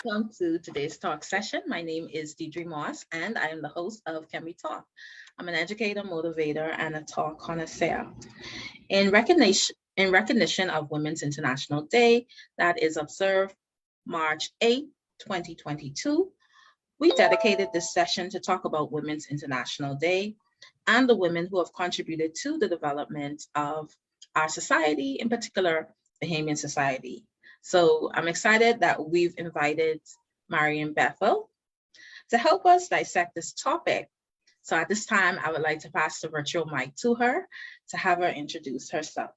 welcome to today's talk session. My name is Deidre Moss, and I am the host of Can We Talk? I'm an educator, motivator, and a talk connoisseur. In recognition of Women's International Day that is observed March 8th, 2022, we dedicated this session to talk about Women's International Day and the women who have contributed to the development of our society, in particular, Bahamian society. So I'm excited that we've invited Marion Bethel to help us dissect this topic. So at this time, I would like to pass the virtual mic to her to have her introduce herself.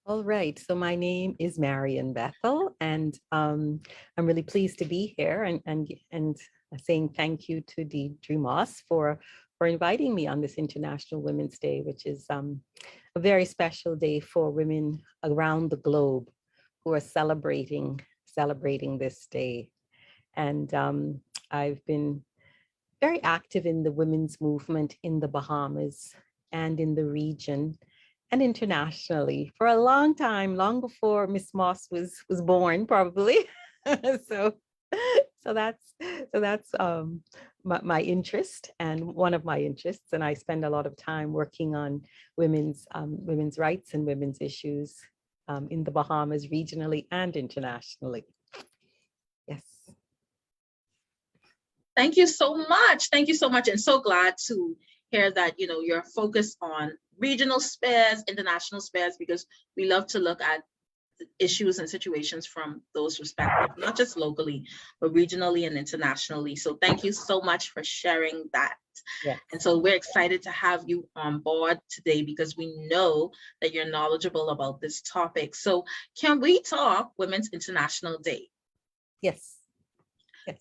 All right. So my name is Marion Bethel, and I'm really pleased to be here and saying thank you to Deidre Moss for inviting me on this International Women's Day, which is a very special day for women around the globe who are celebrating this day. And I've been very active in the women's movement in the Bahamas and in the region and internationally for a long time, long before Miss Moss was born, probably. so that's my interest and one of my interests, and I spend a lot of time working on women's rights and women's issues in the Bahamas, regionally and internationally. Yes. Thank you so much. Thank you so much, and so glad to hear that you're focused on regional spheres, international spheres, because we love to look at issues and situations from those perspectives, not just locally, but regionally and internationally. So thank you so much for sharing that. Yeah. And so we're excited to have you on board today because we know that you're knowledgeable about this topic. So can we talk Women's International Day? Yes.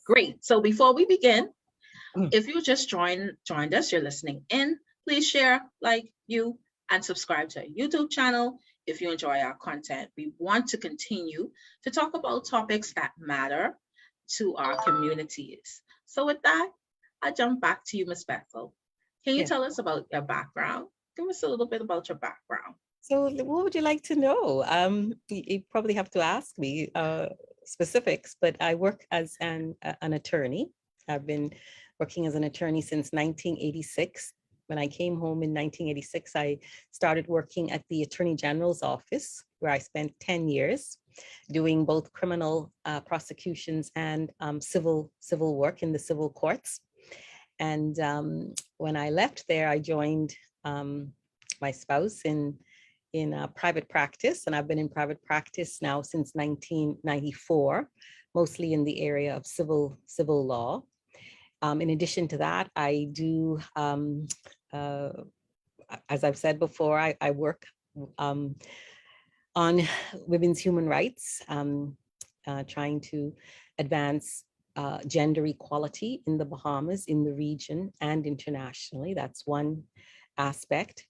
Great. So before we begin, if you just joined us, you're listening in, please share, like, view, and subscribe to our YouTube channel if you enjoy our content. We want to continue to talk about topics that matter to our communities. So with that, I jump back to you, Ms. Bethel. Can you tell us about your background? Give us a little bit about your background. So what would you like to know? You probably have to ask me specifics, but I work as an attorney. I've been working as an attorney since 1986. When I came home in 1986, I started working at the Attorney General's office, where I spent 10 years doing both criminal prosecutions and civil work in the civil courts. And when I left there, I joined my spouse in private practice, and I've been in private practice now since 1994, mostly in the area of civil law. In addition to that, I do, as I've said before, I work on women's human rights, trying to advance gender equality in the Bahamas, in the region, and internationally. That's one aspect.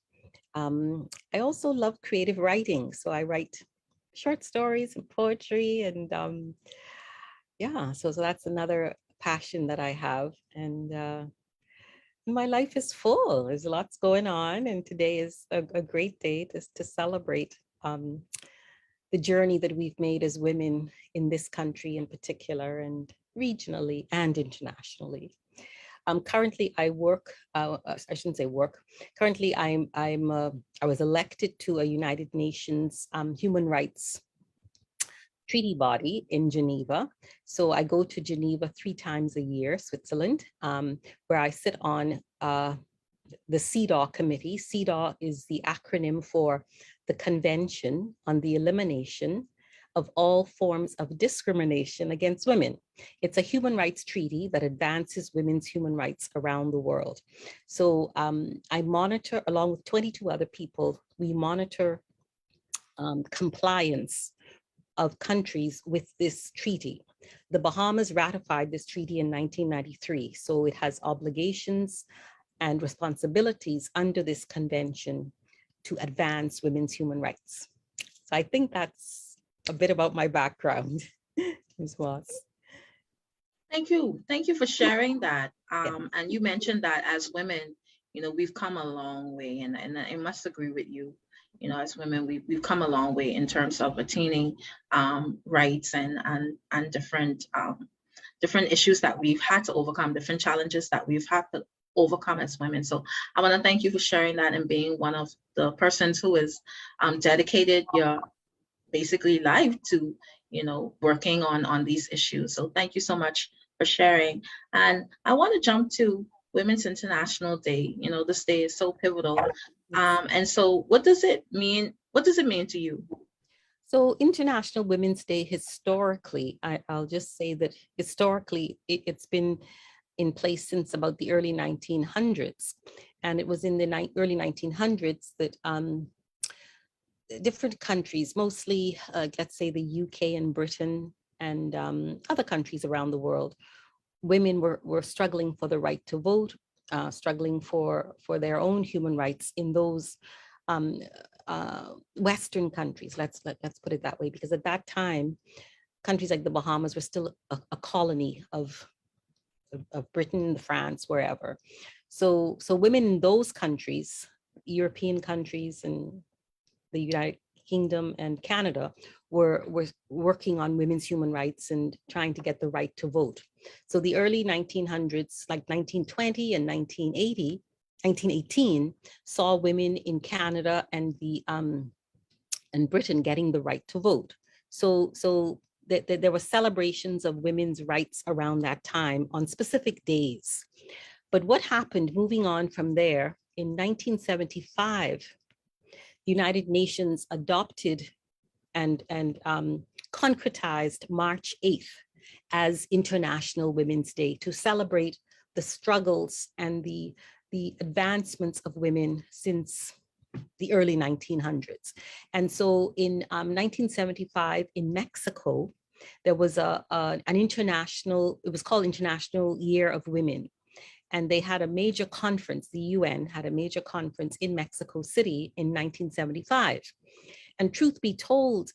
I also love creative writing, so I write short stories and poetry, and so that's another passion that I have, and my life is full. There's lots going on, and today is a great day to celebrate the journey that we've made as women in this country in particular, and regionally and internationally. Currently, I work. I shouldn't say work. Currently, I was elected to a United Nations human rights treaty body in Geneva. So I go to Geneva 3 times a year, Switzerland, where I sit on the CEDAW committee. CEDAW is the acronym for the Convention on the Elimination of All Forms of Discrimination Against Women. It's a human rights treaty that advances women's human rights around the world. So I monitor, along with 22 other people, we monitor compliance of countries with this treaty. The Bahamas ratified this treaty in 1993, so it has obligations and responsibilities under this convention to advance women's human rights. So I think that's a bit about my background, Ms. Moss. Thank you. Thank you for sharing that. And you mentioned that as women, we've come a long way, and I must agree with you. As women, we've come a long way in terms of attaining rights and different different issues that we've had to overcome, different challenges that we've had to overcome as women. So I want to thank you for sharing that and being one of the persons who is dedicated your basically life to, working on these issues. So thank you so much for sharing. And I want to jump to Women's International Day. This day is so pivotal. And so what does it mean? What does it mean to you? So International Women's Day, historically, I'll just say that historically, it's been in place since about the early 1900s. And it was in the early 1900s that different countries, mostly, let's say the UK and Britain and other countries around the world, women were struggling for the right to vote, struggling for their own human rights in those Western countries, let's put it that way, because at that time, countries like the Bahamas were still a colony of Britain, France, wherever. So women in those countries, European countries and the United Kingdom and Canada, were working on women's human rights and trying to get the right to vote. So the early 1900s, like 1920 and 1918, saw women in Canada and Britain getting the right to vote. So there were celebrations of women's rights around that time on specific days. But what happened moving on from there, in 1975, the United Nations adopted and concretized March 8th as International Women's Day to celebrate the struggles and the advancements of women since the early 1900s. And so in 1975 in Mexico, there was an international, it was called International Year of Women. And they had a major conference, the UN had a major conference in Mexico City in 1975. And truth be told,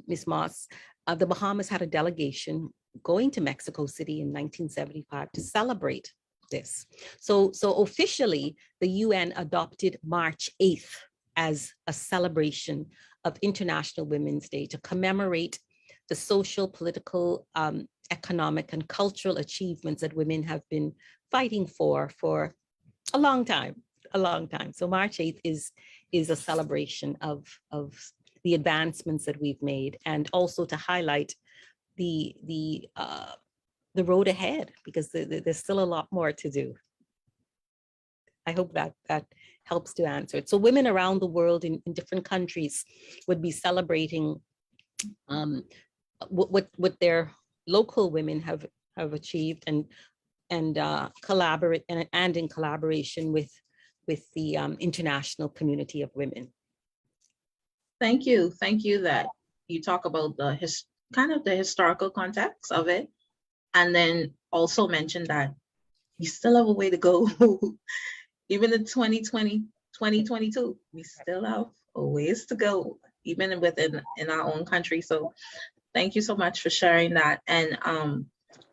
Ms. Moss, the Bahamas had a delegation going to Mexico City in 1975 to celebrate this. So officially, the UN adopted March 8th as a celebration of International Women's Day to commemorate the social, political, economic, and cultural achievements that women have been fighting for a long time. So March 8th is a celebration of the advancements that we've made, and also to highlight the road ahead, because there's still a lot more to do. I hope that helps to answer it. So women around the world in different countries would be celebrating what their local women have achieved, and collaborate and in collaboration with the international community of women. Thank you that you talk about the historical context of it, and then also mention that we still have a way to go. Even in 2020, 2022, we still have a ways to go, even within our own country. So thank you so much for sharing that. And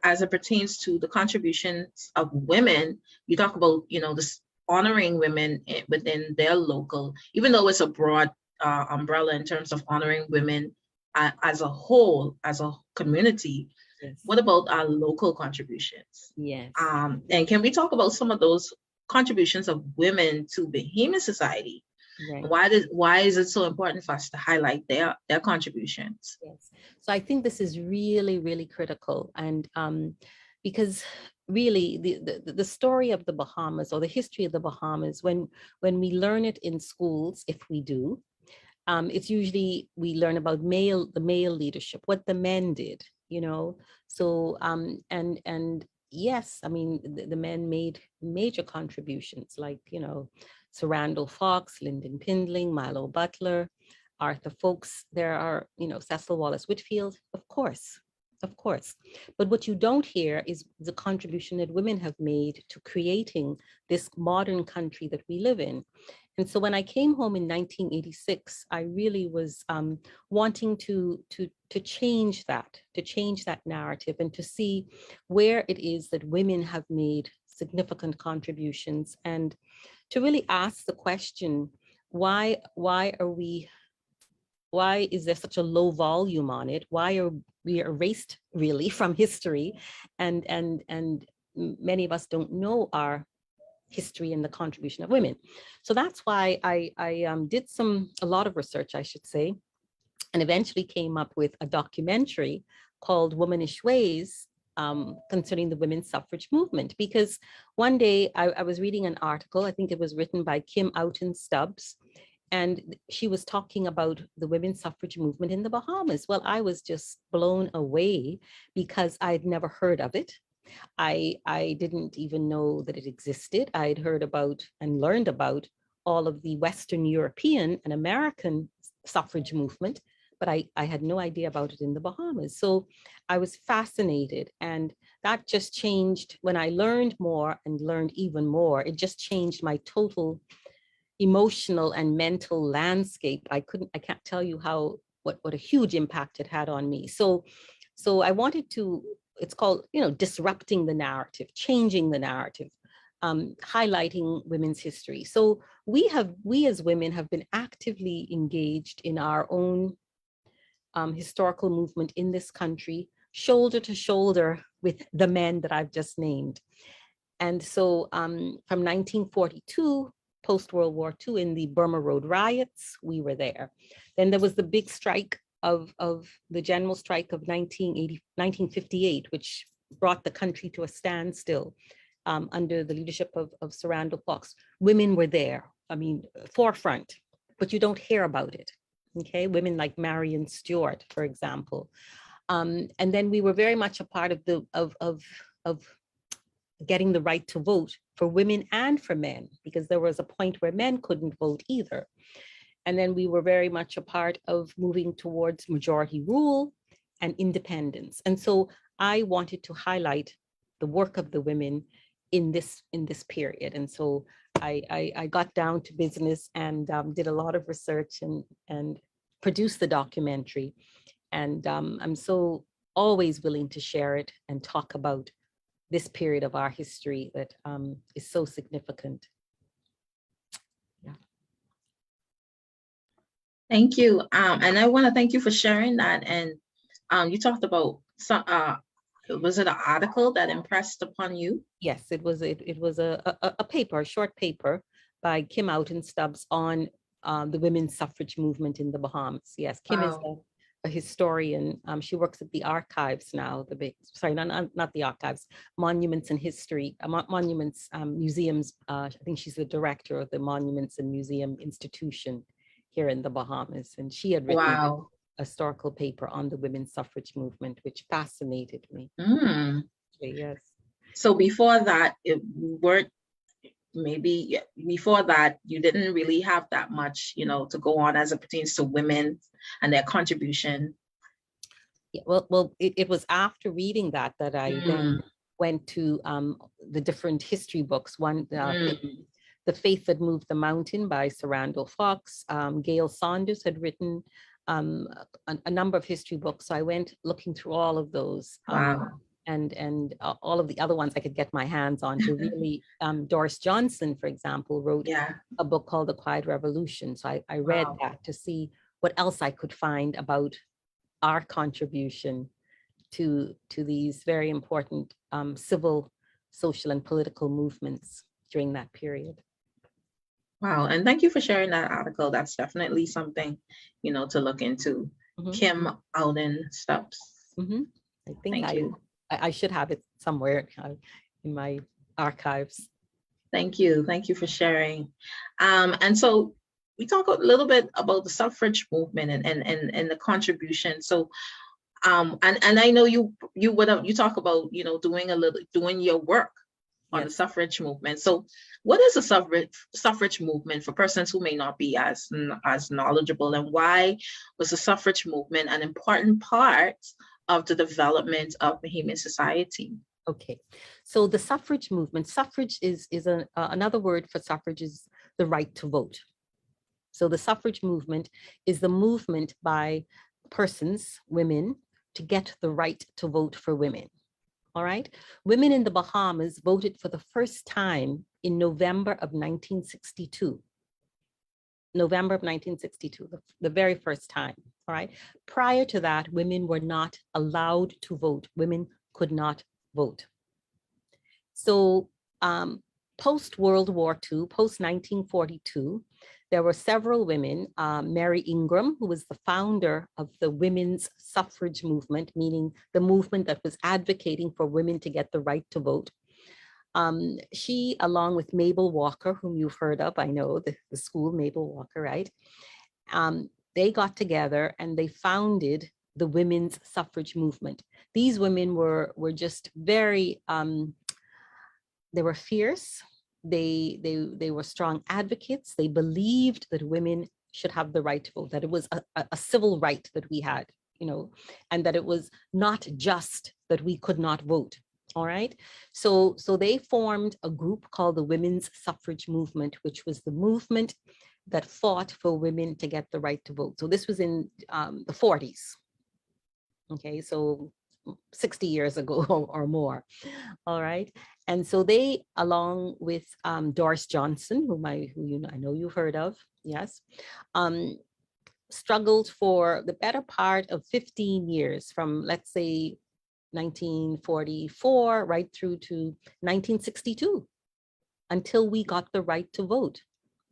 as it pertains to the contributions of women, you talk about, this honoring women within their local, even though it's a broad umbrella in terms of honoring women as a whole, as a community. Yes. What about our local contributions? Yes. And can we talk about some of those contributions of women to Bahamian society? Right. Why is it so important for us to highlight their contributions? Yes. So I think this is really, really critical, and because really the story of the Bahamas, or the history of the Bahamas, when we learn it in schools, if we do, it's usually we learn about the male leadership, what the men did, So and yes, I mean the men made major contributions, like Sir Randall Fox, Lyndon Pindling, Milo Butler, Arthur Folks. There are Cecil Wallace Whitfield, of course. But what you don't hear is the contribution that women have made to creating this modern country that we live in. And so when I came home in 1986, I really was wanting to change that narrative, and to see where it is that women have made significant contributions, and to really ask the question, why are we why is there such a low volume on it? Why are we erased really from history? And many of us don't know our history and the contribution of women. So that's why I did a lot of research, I should say, and eventually came up with a documentary called Womanish Ways, concerning the women's suffrage movement. Because one day I was reading an article, I think it was written by Kim Outen Stubbs, and she was talking about the women's suffrage movement in the Bahamas. Well, I was just blown away because I'd never heard of it. I didn't even know that it existed. I'd heard about and learned about all of the Western European and American suffrage movement, but I had no idea about it in the Bahamas. So I was fascinated, and that just changed when I learned more and learned even more. It just changed my total emotional and mental landscape. I can't tell you what a huge impact it had on me. So I wanted to, it's called, disrupting the narrative, changing the narrative, highlighting women's history. So we as women have been actively engaged in our own historical movement in this country, shoulder to shoulder with the men that I've just named. And so from 1942, post-World War II, in the Burma Road riots, we were there. Then there was the big strike of the general strike of 1958, which brought the country to a standstill under the leadership of Sir Randall Fox. Women were there, forefront, but you don't hear about it. Okay, women like Marion Stewart, for example. And then we were very much a part of getting the right to vote for women and for men, because there was a point where men couldn't vote either. And then we were very much a part of moving towards majority rule and independence. And so I wanted to highlight the work of the women in this period. And so I got down to business and did a lot of research and produced the documentary. And I'm so always willing to share it and talk about this period of our history that is so significant. Yeah. Thank you. And I want to thank you for sharing that. And you talked about some, was it an article that impressed upon you? Yes, it was a paper, a short paper by Kim Outen Stubbs on the women's suffrage movement in the Bahamas. Yes, Kim is a historian. She works at the archives now, not the archives, monuments and history, monuments, museums. I think she's the director of the Monuments and Museum Institution here in the Bahamas. And she had written a historical paper on the women's suffrage movement, which fascinated me. Mm. Yes. So before that, before that, you didn't really have that much, to go on as it pertains to women and their contribution. Yeah, well, it was after reading that I then went to the different history books. One, The Faith That Moved the Mountain by Sir Randall Fox. Gail Saunders had written a number of history books. So I went looking through all of those. Wow. And all of the other ones I could get my hands on to really, Doris Johnson, for example, wrote a book called The Quiet Revolution. So I read that to see what else I could find about our contribution to these very important civil, social, and political movements during that period. Wow, and thank you for sharing that article. That's definitely something, to look into. Kim Outen Stubbs. I think I should have it somewhere in my archives. Thank you for sharing. And so we talk a little bit about the suffrage movement and the contribution. So, and I know you talk about doing your work on the suffrage movement. So, what is the suffrage movement for persons who may not be as knowledgeable, and why was the suffrage movement an important part of the development of Bahamian society? Okay, so the suffrage movement, suffrage is another word for suffrage is the right to vote. So the suffrage movement is the movement by persons, women, to get the right to vote for women. All right, women in the Bahamas voted for the first time in November of 1962. November of 1962, the very first time. All right. Prior to that, women were not allowed to vote. Women could not vote. So post World War II, post 1942, there were several women. Mary Ingram, who was the founder of the women's suffrage movement, meaning the movement that was advocating for women to get the right to vote. She, along with Mabel Walker, whom you've heard of, I know, the school Mabel Walker, right? They got together and they founded the women's suffrage movement. These women were just very, they were fierce. They were strong advocates. They believed that women should have the right to vote, that it was a civil right that we had, you know, and that it was not just that we could not vote. All right. So they formed a group called the Women's Suffrage Movement, which was the movement that fought for women to get the right to vote. So this was in the 40s. Okay, so 60 years ago or more. All right. And so they, along with Doris Johnson, I know you've heard of, yes, struggled for the better part of 15 years, from, let's say, 1944 right through to 1962, until we got the right to vote.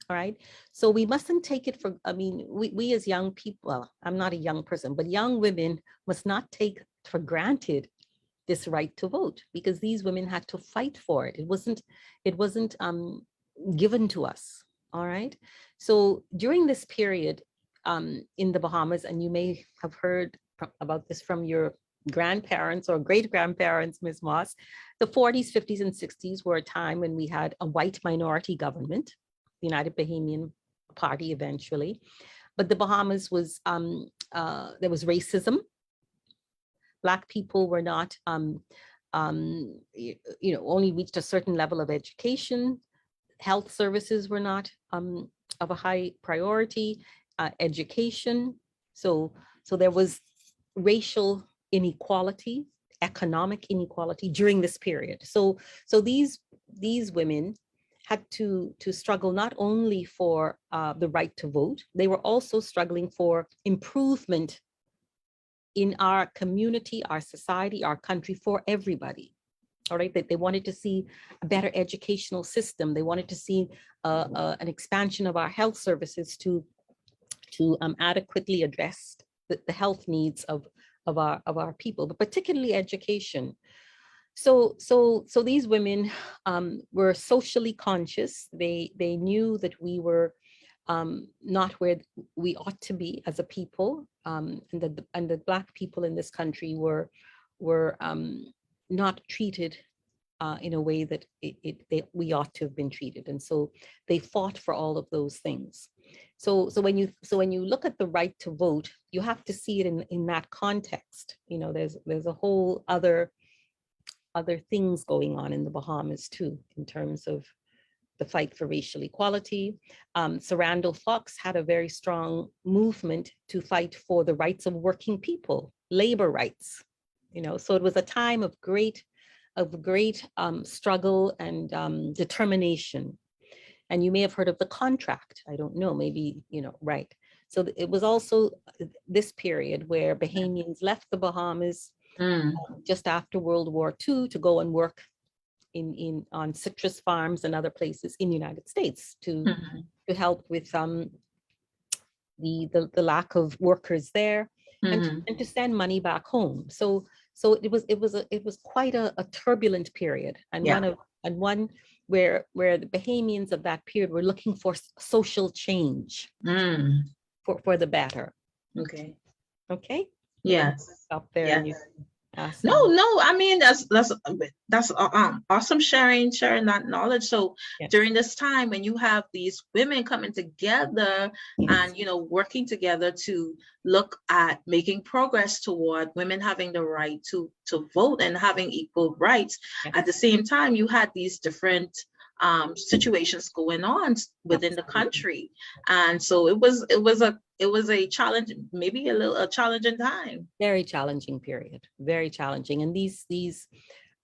All right. So we mustn't take it for, I mean, we as young people, well, I'm not a young person, but young women must not take for granted this right to vote, because these women had to fight for it. It wasn't given to us. All right. So during this period in the Bahamas, and you may have heard about this from your grandparents or great grandparents, Ms. Moss, the 40s, 50s, and 60s were a time when we had a white minority government, the United Bahamian Party eventually. But the Bahamas was, there was racism. Black people were not, only reached a certain level of education. Health services were not of a high priority. Education. So there was racial inequality, economic inequality during this period. So these women had to struggle not only for the right to vote, they were also struggling for improvement in our community, our society, our country, for everybody. All right, that they wanted to see a better educational system. They wanted to see an expansion of our health services to adequately address the health needs of our people, but particularly education. So these women were socially conscious. They knew that we were not where we ought to be as a people, and the Black people in this country were not treated in a way that we ought to have been treated, and so they fought for all of those things. So when you look at the right to vote, you have to see it in that context. You know, there's a whole other things going on in the Bahamas too, in terms of the fight for racial equality. Sir Randall Fox had a very strong movement to fight for the rights of working people, labor rights. You know, so it was a time of great struggle and determination. And you may have heard of the contract. I don't know, maybe, right. So it was also this period where Bahamians left the Bahamas just after World War II to go and work on citrus farms and other places in the United States to help with the lack of workers there, and to send money back home. So it was quite a turbulent period, and one where the Bahamians of that period were looking for social change for the better. Okay. Yes. Up there. Yes. No, I mean, that's awesome sharing that knowledge. So during this time when you have these women coming together and working together to look at making progress toward women having the right to vote and having equal rights, at the same time you had these different situations going on within the country, and so it was a challenge, maybe a challenging time. Very challenging period, very challenging. And these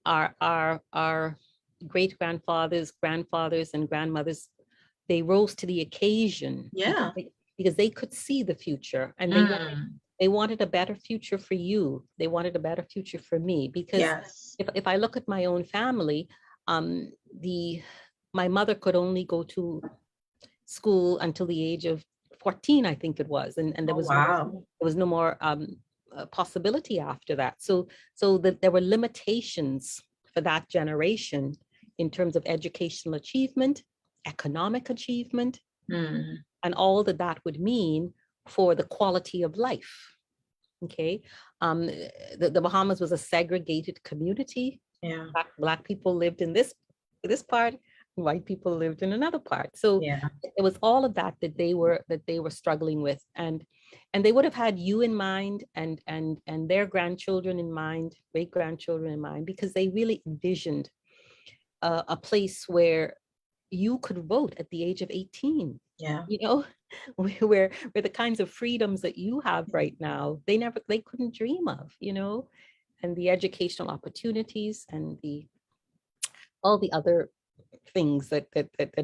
are our great grandfathers, and grandmothers they rose to the occasion Yeah. because they could see the future, and they wanted a better future for you. They wanted a better future for me, because Yes. if I look at my own family, my mother could only go to school until the age of 14, I think it was, and there Oh, was wow. no more possibility after that. So that there were limitations for that generation in terms of educational achievement, economic achievement, and all that that would mean for the quality of life. Okay, the Bahamas was a segregated community. Yeah. Black people lived in this part, white people lived in another part. So Yeah. it was all of that they were struggling with, and they would have had you in mind, and their grandchildren in mind, great grandchildren in mind, because they really envisioned a place where you could vote at the age of 18. Yeah. You know, where the kinds of freedoms that you have right now, they couldn't dream of, you know, and the educational opportunities and all the other things that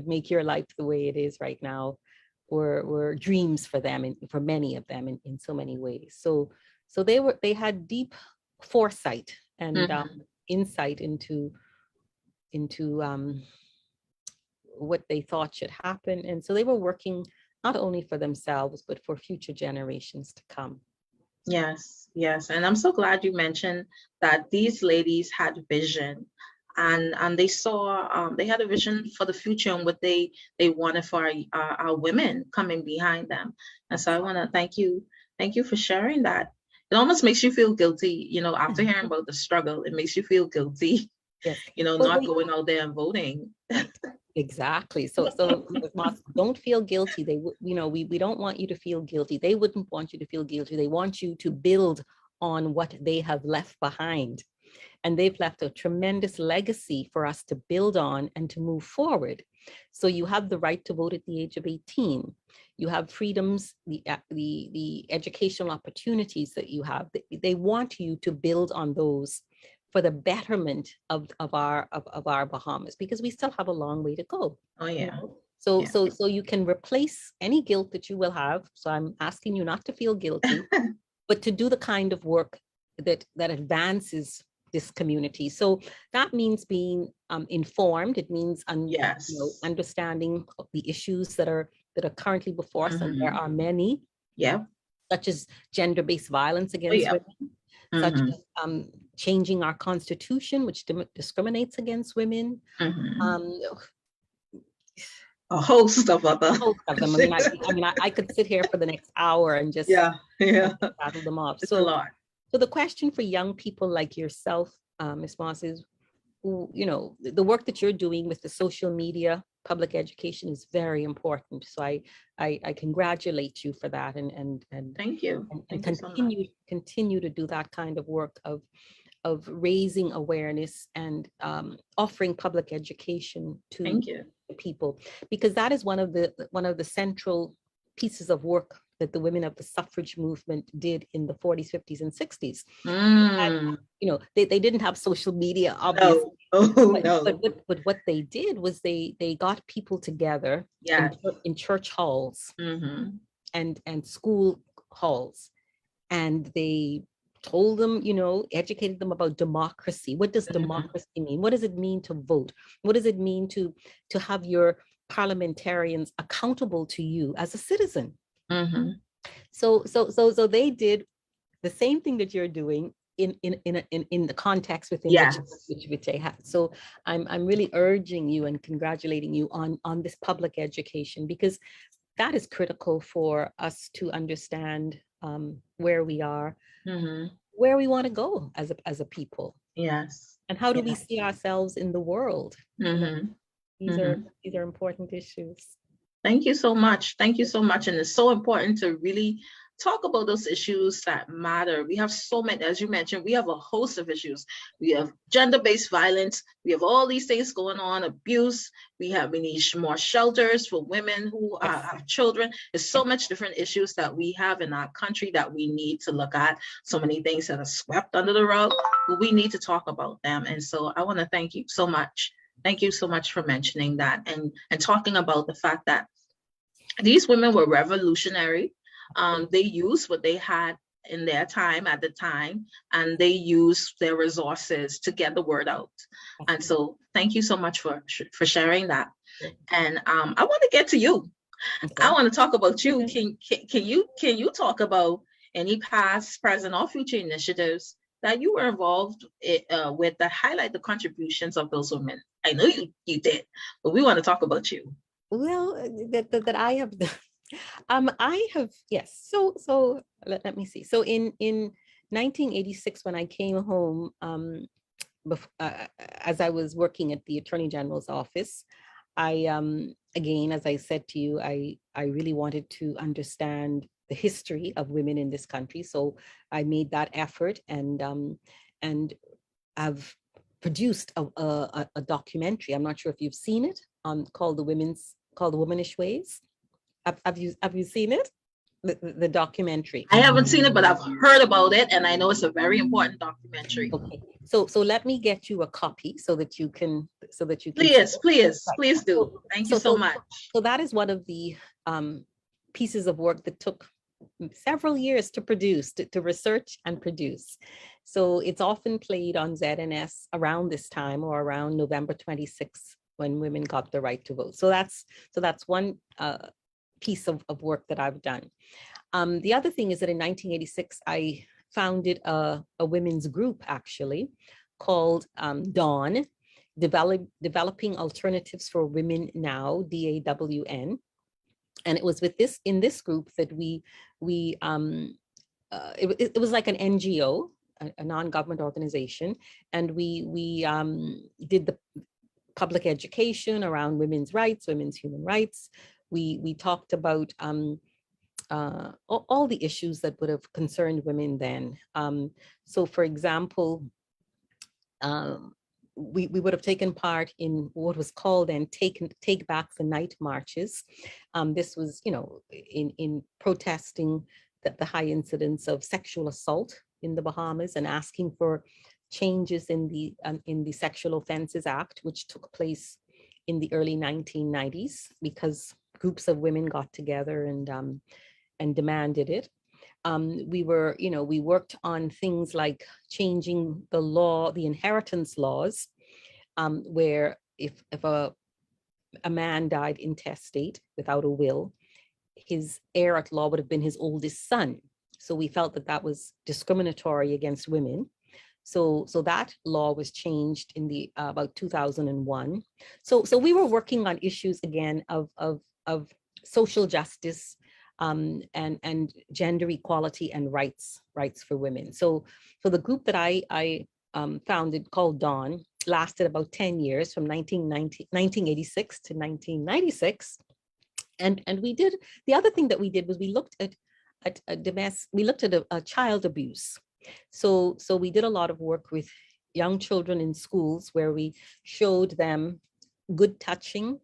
make your life the way it is right now were dreams for them, and for many of them in so many ways. So they had deep foresight and insight into what they thought should happen. And so they were working not only for themselves, but for future generations to come. Yes, yes. And I'm so glad you mentioned that these ladies had vision, and they saw, they had a vision for the future and what they wanted for our women coming behind them. And so I want to thank you for sharing that. It almost makes you feel guilty, you know, after hearing about the struggle, it makes you feel guilty, Yes. you know, not going out there and voting. Exactly. So don't feel guilty. We don't want you to feel guilty. They wouldn't want you to feel guilty. They want you to build on what they have left behind. And they've left a tremendous legacy for us to build on and to move forward. So you have the right to vote at the age of 18. You have freedoms, the educational opportunities that you have. They want you to build on those for the betterment of our Bahamas, because we still have a long way to go. Oh yeah. You know? So you can replace any guilt that you will have. So I'm asking you not to feel guilty, but to do the kind of work that advances this community. So that means being informed. It means understanding the issues that are currently before us, and there are many. Yeah. Such as gender-based violence against women, such as changing our constitution, which discriminates against women. A host of other. I could sit here for the next hour and just rattle them off. It's a lot. So the question for young people like yourself, Ms. Moss, is, you know, the work that you're doing with the social media, public education is very important. So I congratulate you for that, and thank you. And continue to do that kind of work of raising awareness and offering public education to people, because that is one of the central pieces of work that the women of the suffrage movement did in the 40s, 50s, and 60s. And, you know, they didn't have social media, obviously. But what they did was they got people together in church halls and school halls, and they told them, you know, educated them about democracy. What does democracy mean? What does it mean to vote? What does it mean to have your parliamentarians accountable to you as a citizen? So they did the same thing that you're doing in the context within which they had. So I'm really urging you and congratulating you on this public education, because that is critical for us to understand where we are, where we want to go as a people. Yes. And how do we see ourselves in the world? These are important issues. Thank you so much. Thank you so much. And it's so important to really talk about those issues that matter. We have so many, as you mentioned, we have a host of issues. We have gender-based violence. We have all these things going on, abuse. We need more shelters for women who have children. There's so much different issues that we have in our country that we need to look at. So many things that are swept under the rug, but we need to talk about them. And so I want to thank you so much Thank you so much for mentioning that and talking about the fact that these women were revolutionary. They used what they had in their time at the time, and they used their resources to get the word out. And so thank you so much for sharing that. And I want to get to you. I Okay. want to talk about you. Can you talk about any past, present, or future initiatives that you were involved with that highlight the contributions of those women? I know you did, but we want to talk about you. Well, that I have done. I have, yes. So let me see. So in 1986, when I came home, as I was working at the Attorney General's office, I again, as I said to you, I really wanted to understand the history of women in this country. So I made that effort, and I've produced a documentary. I'm not sure if you've seen it, called The Womanish Ways. Have you seen it? The documentary. I haven't seen it, but I've heard about it, and I know it's a very important documentary. Okay. So let me get you a copy so that you can Please, please, right. please do. Thank you so much. So that is one of the pieces of work that took several years to produce, to research and produce. So it's often played on ZNS around this time, or around November 26th, when women got the right to vote. So that's one piece of work that I've done. The other thing is that in 1986, I founded a women's group, actually, called DAWN, Developing Alternatives for Women Now, DAWN. And it was in this group that it was like an NGO, a non-government organization, and we did the public education around women's rights, women's human rights. We talked about all the issues that would have concerned women then. So, for example, we would have taken part in what was called then Take Back the Night marches. This was, in protesting the high incidence of sexual assault in the Bahamas, and asking for changes in the Sexual Offences Act, which took place in the early 1990s, because groups of women got together and demanded it. We worked on things like changing the law, the inheritance laws, where if a man died intestate without a will, his heir at law would have been his oldest son. So we felt that was discriminatory against women. So that law was changed in the about 2001. So we were working on issues again of social justice, and gender equality and rights for women. So the group that I founded, called DAWN, lasted about 10 years, from 1986 to 1996. And we did, the other thing that we did was we looked at child abuse. So we did a lot of work with young children in schools, where we showed them good touching,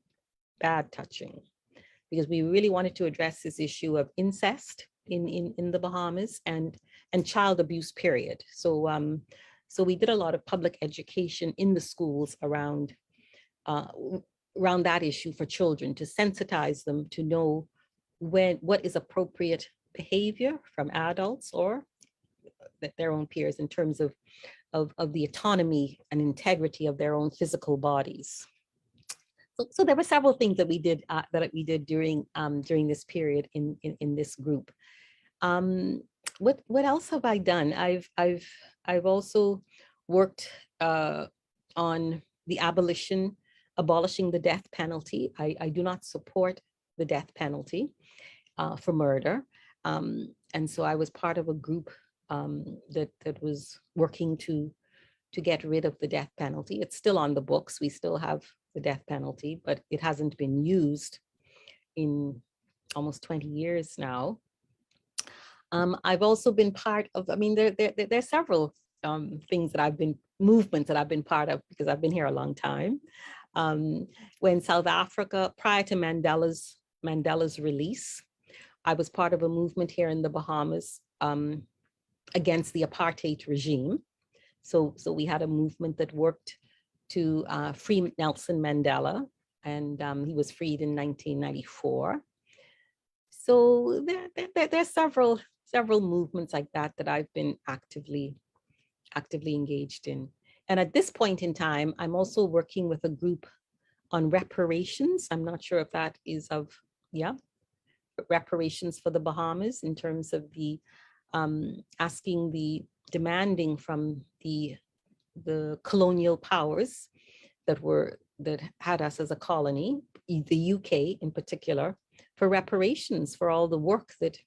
bad touching, because we really wanted to address this issue of incest in the Bahamas, and child abuse, period. So we did a lot of public education in the schools around that issue for children, to sensitize them to know what is appropriate behavior from adults or their own peers, in terms of the autonomy and integrity of their own physical bodies. So there were several things that we did during this period in this group. What else have I done? I've also worked on the abolishing the death penalty. I do not support the death penalty for murder, and so I was part of a group that was working to get rid of the death penalty. It's still on the books. We still have the death penalty, but it hasn't been used in almost 20 years now. I've also been part of, there are several movements that I've been part of, because I've been here a long time. When South Africa, prior to Mandela's release, I was part of a movement here in the Bahamas against the apartheid regime. So we had a movement that worked to free Nelson Mandela, and he was freed in 1994. So there's several movements like that I've been actively engaged in. And at this point in time, I'm also working with a group on reparations. I'm not sure if that is of, yeah, reparations for the Bahamas, in terms of the demanding from the colonial powers that had us as a colony, the UK in particular, for reparations for all the work that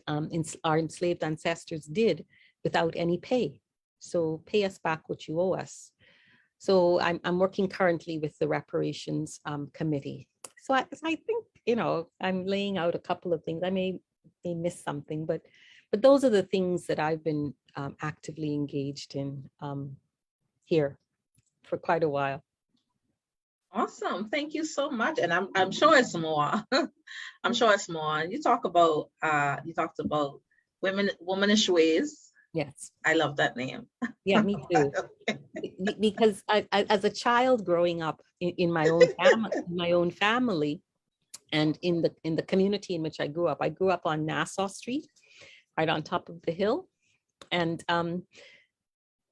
our enslaved ancestors did without any pay. So pay us back what you owe us. So I'm working currently with the reparations committee. So I think, I'm laying out a couple of things. I may miss something, but those are the things that I've been actively engaged in here for quite a while. Awesome. Thank you so much. And I'm sure it's more. I'm sure it's more. You talked about womanish ways. Yes. I love that name. Yeah, me too. Because I, as a child growing up in my own family, and in the community in which I grew up on Nassau Street, right on top of the hill. And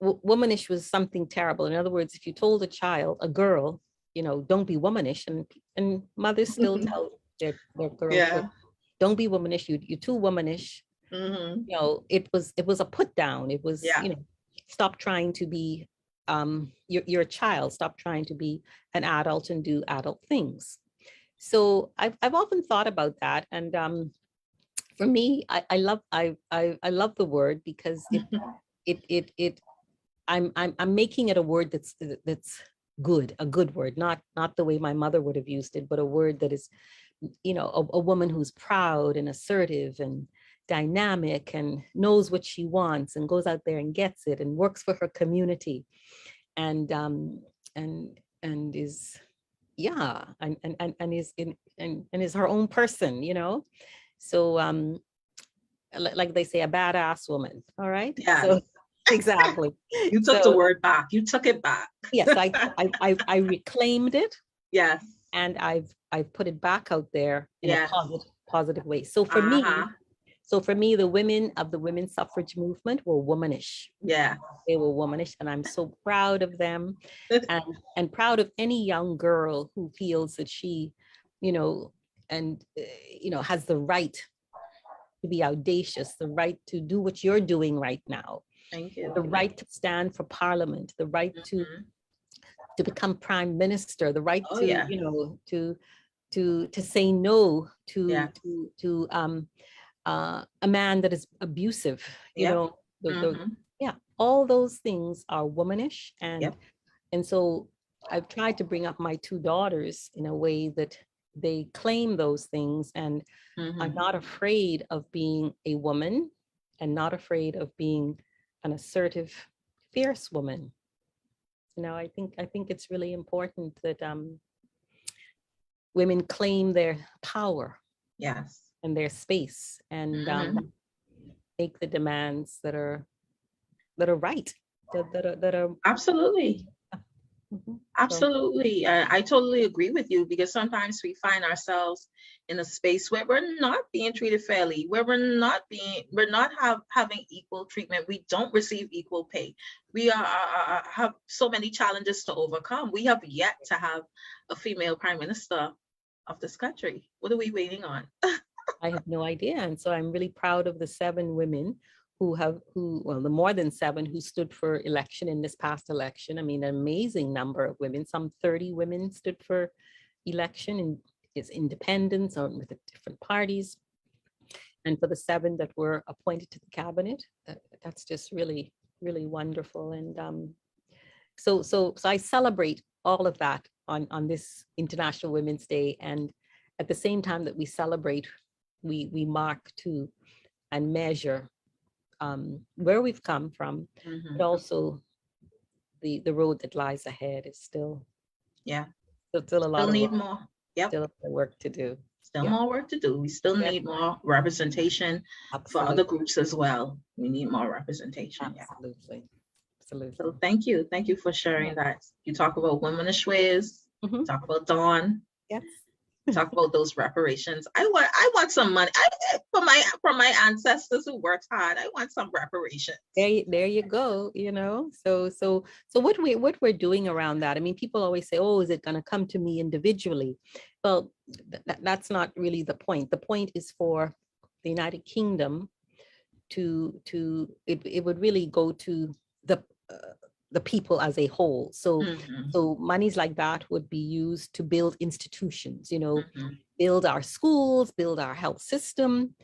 womanish was something terrible. In other words, if you told a girl, don't be womanish, and mothers still tell their girls, Yeah. don't be womanish, you're too womanish. Mm-hmm. It was a put down. It was, stop trying to be, you're a child, stop trying to be an adult and do adult things. So I've often thought about that. And for me, I love the word, because I'm making it a word that's good, a good word, not the way my mother would have used it, but a word that is, a woman who's proud and assertive and dynamic and knows what she wants and goes out there and gets it and works for her community, and is, yeah, and is her own person, so like they say, a badass woman. All right. Yeah. So, exactly. You took the word back. You took it back. Yes, I reclaimed it. Yes. And I've put it back out there in a positive way. So for me, the women of the women's suffrage movement were womanish. Yeah. They were womanish, and I'm so proud of them, and proud of any young girl who feels that she, has the right to be audacious, the right to do what you're doing right now. Thank you. The right to stand for parliament, the right to become prime minister, the right to say no to a man that is abusive. All those things are womanish, and so I've tried to bring up my two daughters in a way that they claim those things and are not afraid of being a woman, and not afraid of being an assertive, fierce woman. I think it's really important that women claim their power, yes, and their space, and make the demands that are right, that are absolutely. Absolutely. I totally agree with you, because sometimes we find ourselves in a space where we're not being treated fairly, where we're not having equal treatment. We don't receive equal pay. We have so many challenges to overcome. We have yet to have a female prime minister of this country. What are we waiting on? I have no idea. And so I'm really proud of the 7 women the more than 7 who stood for election in this past election. I mean, an amazing number of women, some 30 women stood for election in its independents or with the different parties. And for the 7 that were appointed to the cabinet, that's just really, really wonderful. And so I celebrate all of that on this International Women's Day. And at the same time that we celebrate, we mark too and measure where we've come from, but also the road that lies ahead is still still a lot of work. More. Yep. Still work to do. Still more work to do. We still need more representation for other groups as well. We need more representation. Absolutely. Absolutely. So thank you. Thank you for sharing that. You talk about women Ashways, Mhm. talk about Dawn, Yes. talk about those reparations. I want some money. For my ancestors who worked hard. I want some reparations. There you go. So what we're doing around that. I mean, people always say, "Oh, is it going to come to me individually?" Well, that's not really the point. The point is for the United Kingdom it would really go to the the people as a whole. So Mhm, monies like that would be used to build institutions, mhm, build our schools, build our health system,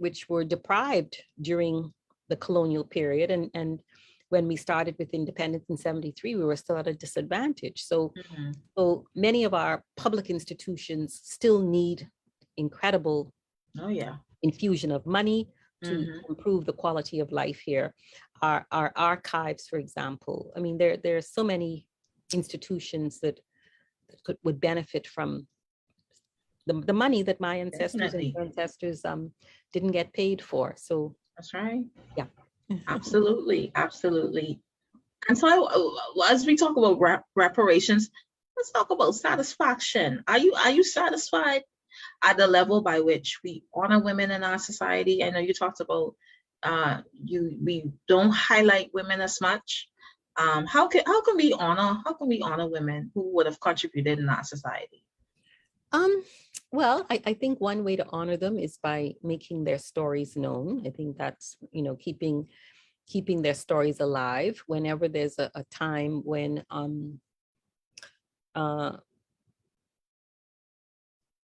which were deprived during the colonial period. And when we started with independence in 73, we were still at a disadvantage. mhm. So many of our public institutions still need incredible Oh yeah. infusion of money to Mhm. improve the quality of life here. Our archives, for example. I mean, there are so many institutions that would benefit from the money that my ancestors and Definitely. your ancestors didn't get paid for. So That's right. yeah. Absolutely. Absolutely. And so as we talk about reparations, let's talk about satisfaction. Are you satisfied at the level by which we honor women in our society? I know you talked about we don't highlight women as much. How can we honor women who would have contributed in our society? Um, well, I think one way to honor them is by making their stories known. I think that's, keeping their stories alive whenever there's a time when uh,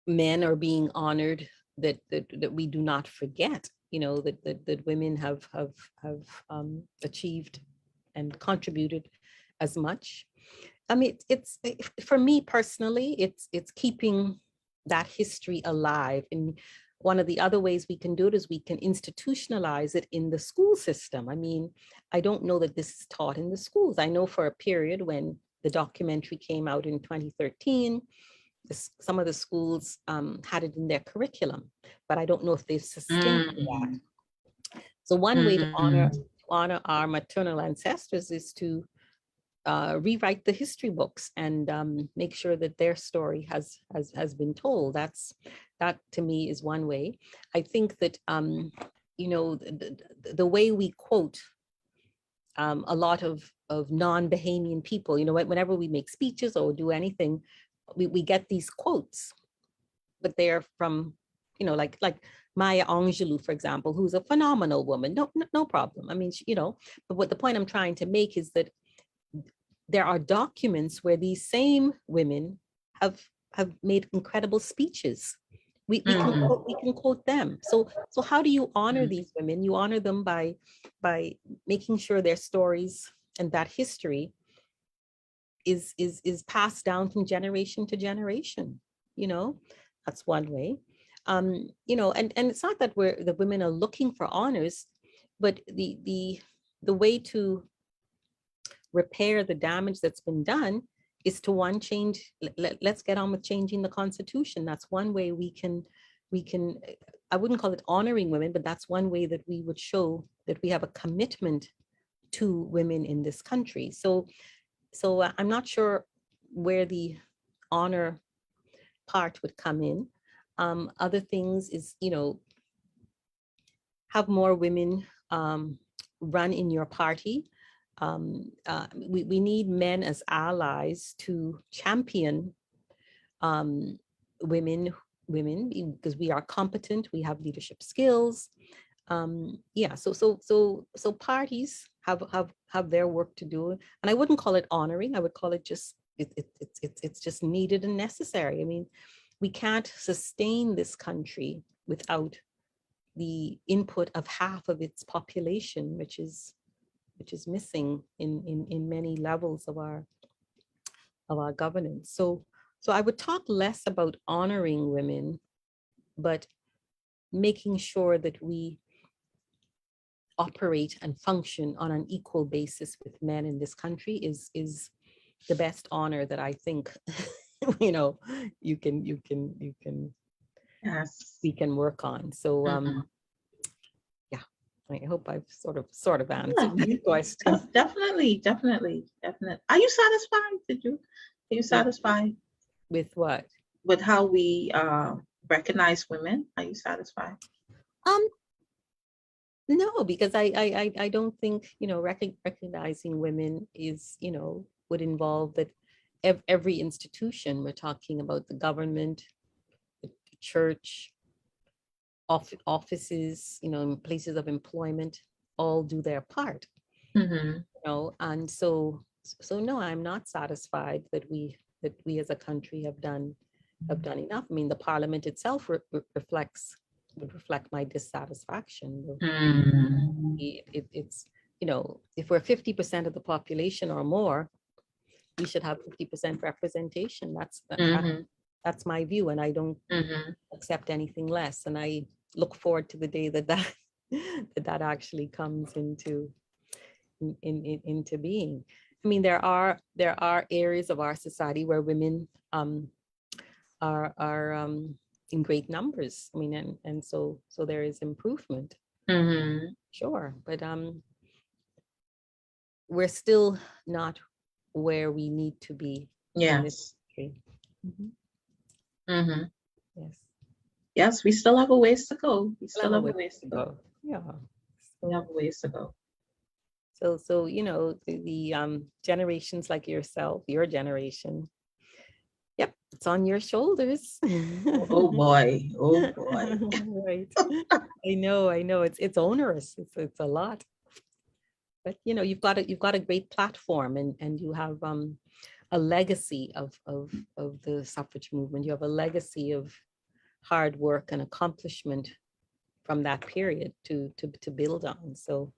men are being honored, that we do not forget, that women have achieved and contributed as much. I mean, for me personally, it's keeping that history alive. And one of the other ways we can do it is we can institutionalize it in the school system. I mean, I don't know that this is taught in the schools. I know for a period when the documentary came out in 2013, some of the schools had it in their curriculum, but I don't know if they've sustained that. Mm, So one way to honor mm, our maternal ancestors is to rewrite the history books and make sure that their story has been told. That to me is one way. I think that the way we quote a lot of non-Bahamian people, whenever we make speeches or do anything, we get these quotes, but they're from, like Maya Angelou, for example, who's a phenomenal woman. No problem. I mean, but what the point I'm trying to make is that there are documents where these same women have made incredible speeches. mm, We can quote them. So how do you honor mm. these women? You honor them by making sure their stories and that history is passed down from generation to generation. You know, that's one way. And it's not that the women are looking for honors, but the way to repair the damage that's been done is to change. Let's get on with changing the Constitution. That's one way we can. I wouldn't call it honoring women, but that's one way that we would show that we have a commitment to women in this country. So I'm not sure where the honor part would come in. Other things is, have more women run in your party. We need men as allies to champion um, women, because we are competent, we have leadership skills. Yeah, so parties have their work to do, and I wouldn't call it honoring. I would call it just it's just needed and necessary. I mean, we can't sustain this country without the input of half of its population, which is missing in many levels of our governance. So I would talk less about honoring women, but making sure that we operate and function on an equal basis with men in this country is the best honor that I think you know you can Yes. we can work on. So Mhm. yeah. I hope I've sort of answered Yeah, the question. definitely. Are you satisfied? Are you With satisfied with what? with how we recognize women? Are you satisfied? Um, no, because I don't think, recognizing women is, would involve that every institution. We're talking about the government, the church, offices, places of employment, all do their part, Mm-hmm. and so no, I'm not satisfied that we as a country have done enough. I mean, the parliament itself would reflect my dissatisfaction. Mm-hmm. It's, if we're 50% of the population or more, we should have 50% representation. Mm-hmm. That's my view, and I don't Mm-hmm. accept anything less. And I look forward to the day that actually comes into being. I mean, there are areas of our society where women are in great numbers. I mean, and so there is improvement, Mm-hmm. sure, but we're still not where we need to be in this Yes. country. Mhm. Mm-hmm. Yes, Yes, we still have a ways to go. We still still have a have a way ways to to go. go. Yeah. We have So a ways to go. the generations like yourself, your generation, yep, it's on your shoulders. Oh boy. Oh boy. Right. I know. It's onerous. It's a lot. But you've got a great platform, and you have a legacy of the suffrage movement. You have a legacy of hard work and accomplishment from that period to build on. So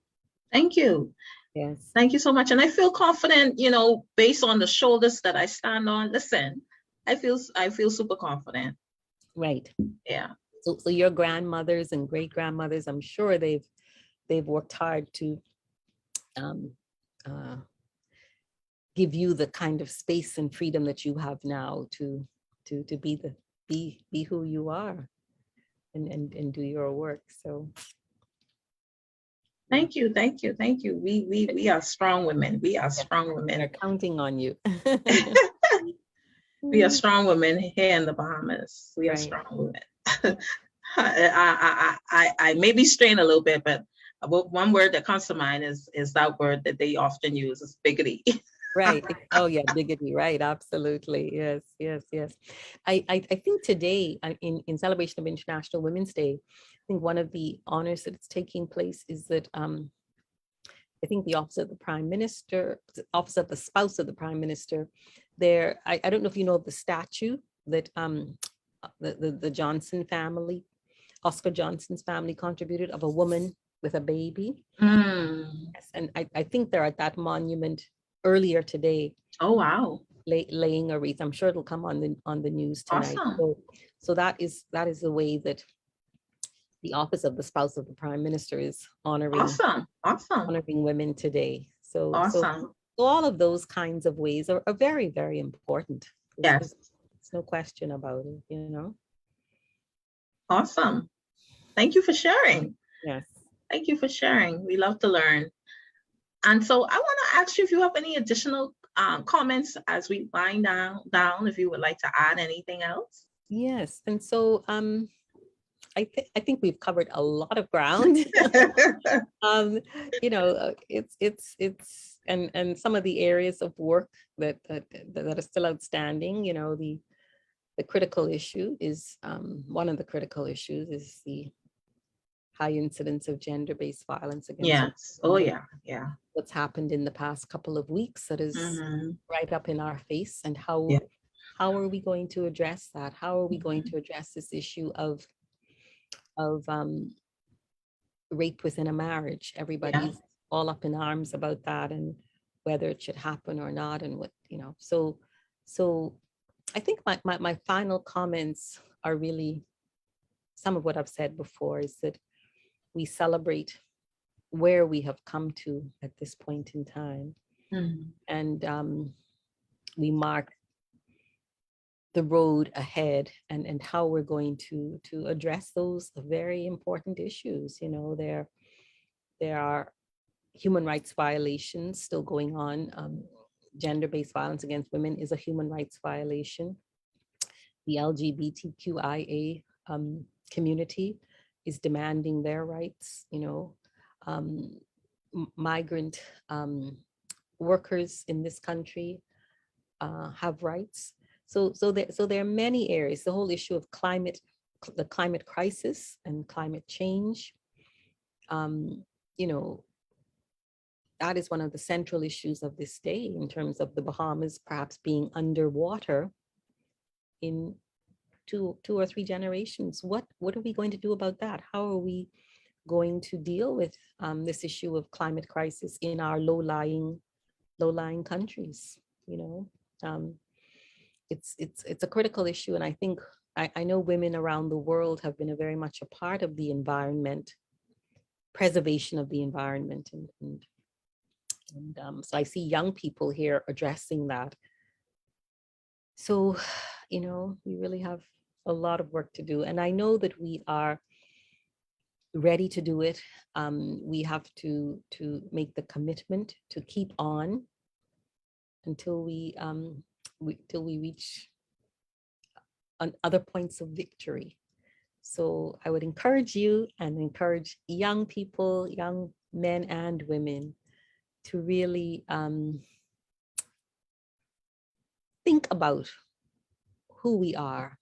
Thank you. yes, Thank you so much. And I feel confident, based on the shoulders that I stand on. Listen, I feel super confident. right. Yeah. So your grandmothers and great grandmothers, I'm sure they've worked hard to um, uh, give you the kind of space and freedom that you have now to be who you are, and do your work. So yeah, Thank you. Thank you. Thank you. We are strong women. We are yeah, strong they're women. counting on you. We are strong women here in the Bahamas. We are Right. strong women. I maybe strain a little bit, but one word that comes to mind is that word that they often use is biggity. Right. Oh yeah, dignity. Right. Absolutely. Yes. Yes. Yes. I think today, in celebration of International Women's Day, I think one of the honors that's taking place is that I think the Office of the Prime Minister, Office of the Spouse of the Prime Minister, there. I don't know if you know the statue that the Johnson family, Oscar Johnson's family, contributed, of a woman with a baby. Mm. Yes, and I think they're at that monument earlier today, Oh wow. laying a wreath. I'm sure it'll come on the news tonight. Awesome. So that is the way that the Office of the Spouse of the Prime Minister is honoring Awesome. Awesome. women today. Awesome. So all of those kinds of ways are very, very important. Yes. There's no question about it. Awesome. Thank you for sharing. Yes. Thank you for sharing. We love to learn. And so I want to ask you if you have any additional comments as we wind down, if you would like to add anything else. Yes. And so I think we've covered a lot of ground. It's and some of the areas of work that are still outstanding. The critical issue is one of the critical issues is the high incidence of gender-based violence against women. Yes. Oh yeah. Yeah. What's happened in the past couple of weeks that is Mm-hmm. right up in our face, and Yeah. how are we going to address that? How are we going to address this issue of rape within a marriage? Yeah. Everybody's all up in arms about that, and whether it should happen or not, and so I think my final comments are really some of what I've said before, is that we celebrate where we have come to at this point in time, Mm-hmm. and we mark the road ahead, and how we're going to address those very important issues. there are human rights violations still going on. Gender-based violence against women is a human rights violation. The LGBTQIA community is demanding their rights. Migrant workers in this country have rights. So there are many areas. The whole issue of the climate crisis and climate change. That is one of the central issues of this day in terms of the Bahamas perhaps being underwater in two or three generations. What are we going to do about that? How are we going to deal with this issue of climate crisis in our low-lying countries? It's a critical issue, and I think I know women around the world have been very much a part of the environment, preservation of the environment, and so I see young people here addressing that. So, we really have a lot of work to do, and I know that we are ready to do it. We have to make the commitment to keep on until we reach on other points of victory. So I would encourage you and encourage young people, young men and women, to really think about who we are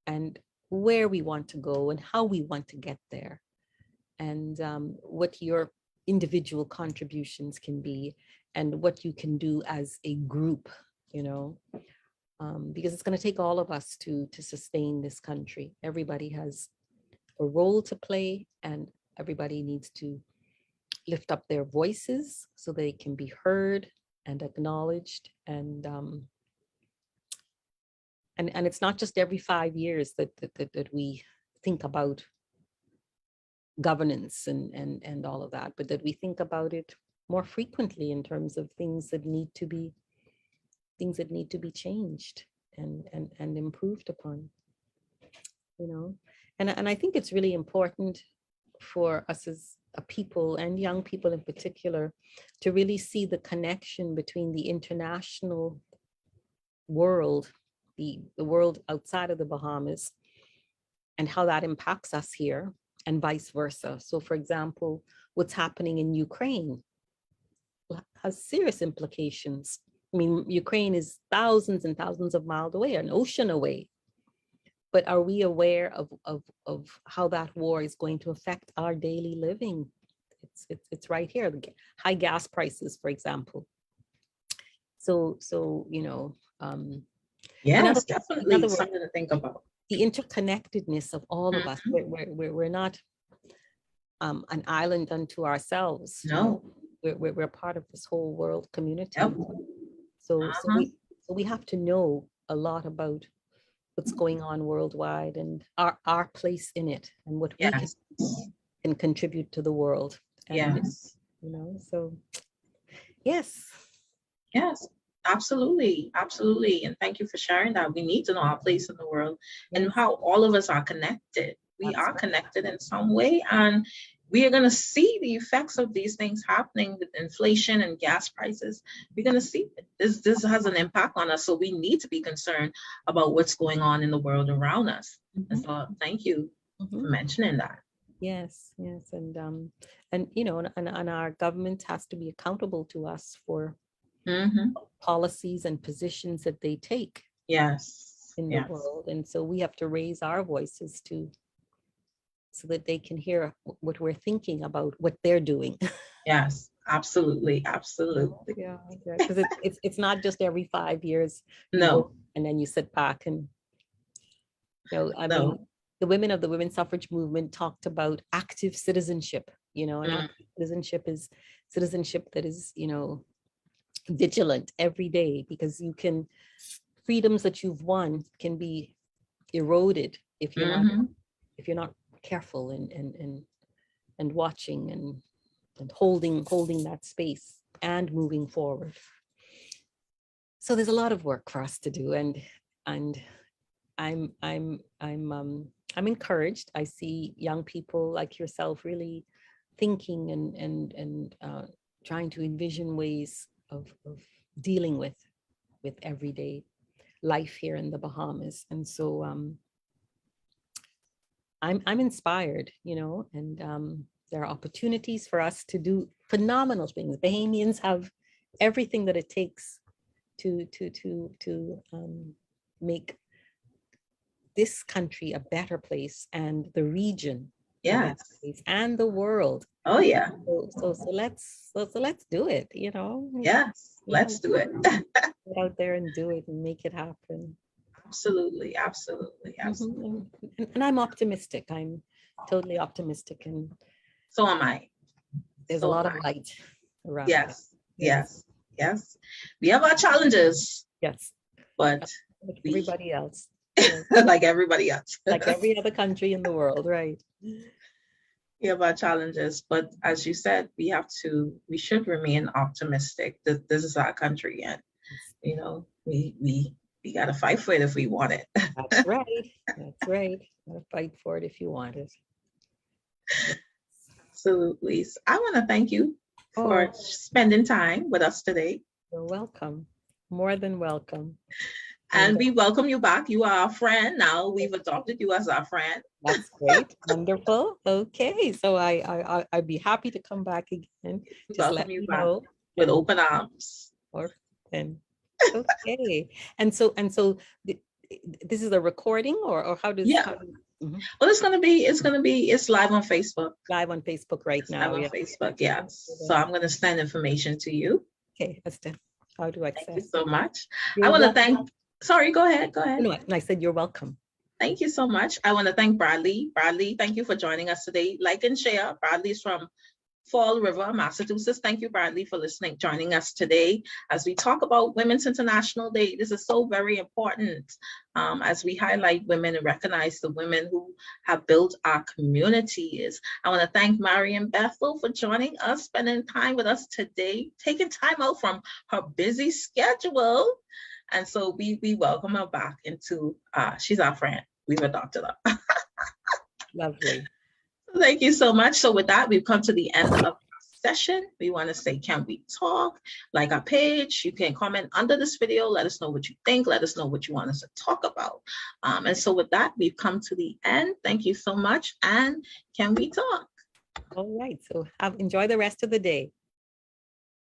and where we want to go and how we want to get there, and what your individual contributions can be and what you can do as a group, because it's going to take all of us to sustain this country. Everybody has a role to play, and everybody needs to lift up their voices so they can be heard and acknowledged. And it's not just every 5 years that we think about governance and all of that, but that we think about it more frequently in terms of things that need to be changed and improved upon. And I think it's really important for us as a people, and young people in particular, to really see the connection between the international world, the world outside of the Bahamas, and how that impacts us here, and vice versa. So, for example, what's happening in Ukraine has serious implications. I mean, Ukraine is thousands and thousands of miles away, an ocean away. But are we aware of how that war is going to affect our daily living? It's right here. The high gas prices, for example. So yes, definitely something to think about. The interconnectedness of all of us. We're not an island unto ourselves. No, we're part of this whole world community. Yep. So we have to know a lot about what's going on worldwide and our place in it, and what we can contribute to the world. And, so yes, absolutely. And thank you for sharing that. We need to know our place in the world and how all of us are connected. We are connected in some way, and we are going to see the effects of these things happening with inflation and gas prices. We're going to see this has an impact on us. So we need to be concerned about what's going on in the world around us. And so thank you for mentioning that. Yes. And our government has to be accountable to us for policies and positions that they take in the world. And so we have to raise our voices so that they can hear what we're thinking about what they're doing. Yes, absolutely. Yeah, because it's not just every 5 years. No. And then you sit back and, mean, the women of the women's suffrage movement talked about active citizenship, and active citizenship is citizenship that is, vigilant every day, because freedoms that you've won can be eroded if you're not careful and watching and holding that space and moving forward. So there's a lot of work for us to do, and I'm encouraged. I see young people like yourself really thinking and trying to envision ways of dealing with everyday life here in the Bahamas. And so I'm inspired, and there are opportunities for us to do phenomenal things. Bahamians have everything that it takes to make this country a better place, and the region a better Yes. place, and the world. Oh yeah. So let's do it. Yes. Let's do it. Get out there and do it and make it happen. Absolutely. Absolutely. Absolutely. And I'm optimistic. I'm totally optimistic, and So am I. there's So a lot am of I. light around. Yes. Yes. Yes. We have our challenges, Yes. but Like everybody else. like everybody else. Like every other country in the world, right? We have our challenges, but as you said, we should remain optimistic that this is our country, and we got to fight for it if we want it. That's right. That's right. Gotta fight for it if you want it. Absolutely. So I want to thank you for spending time with us today. You're welcome. More than welcome. And we welcome you back. You are our friend now. We've adopted you as our friend. That's great. Wonderful. Okay. So I'd be happy to come back again. Just Welcome let you me back know. with open arms. And okay. And so this is a recording, or how does? Yeah. Well, it's live on Facebook. Live on Facebook right now. Live on Facebook, yes. So I'm going to send information to you. Okay, Esther. How do I access? Thank you so much. You're I want to welcome. sorry, go ahead. No, I said you're welcome. Thank you so much. I want to thank Bradley. Bradley, thank you for joining us today. Like and share. Bradley's from Fall River, Massachusetts. Thank you, Bradley, for joining us today as we talk about Women's International Day. This is so very important as we highlight women and recognize the women who have built our communities. I want to thank Marion Bethel for joining us, spending time with us today, taking time out from her busy schedule. And so we welcome her back into, she's our friend. We've adopted her. Lovely. Thank you so much. So with that, we've come to the end of our session. We want to say, can we talk? Like our page, you can comment under this video. Let us know what you think. Let us know what you want us to talk about. And so with that, we've come to the end. Thank you so much. And can we talk? All right. So enjoy the rest of the day.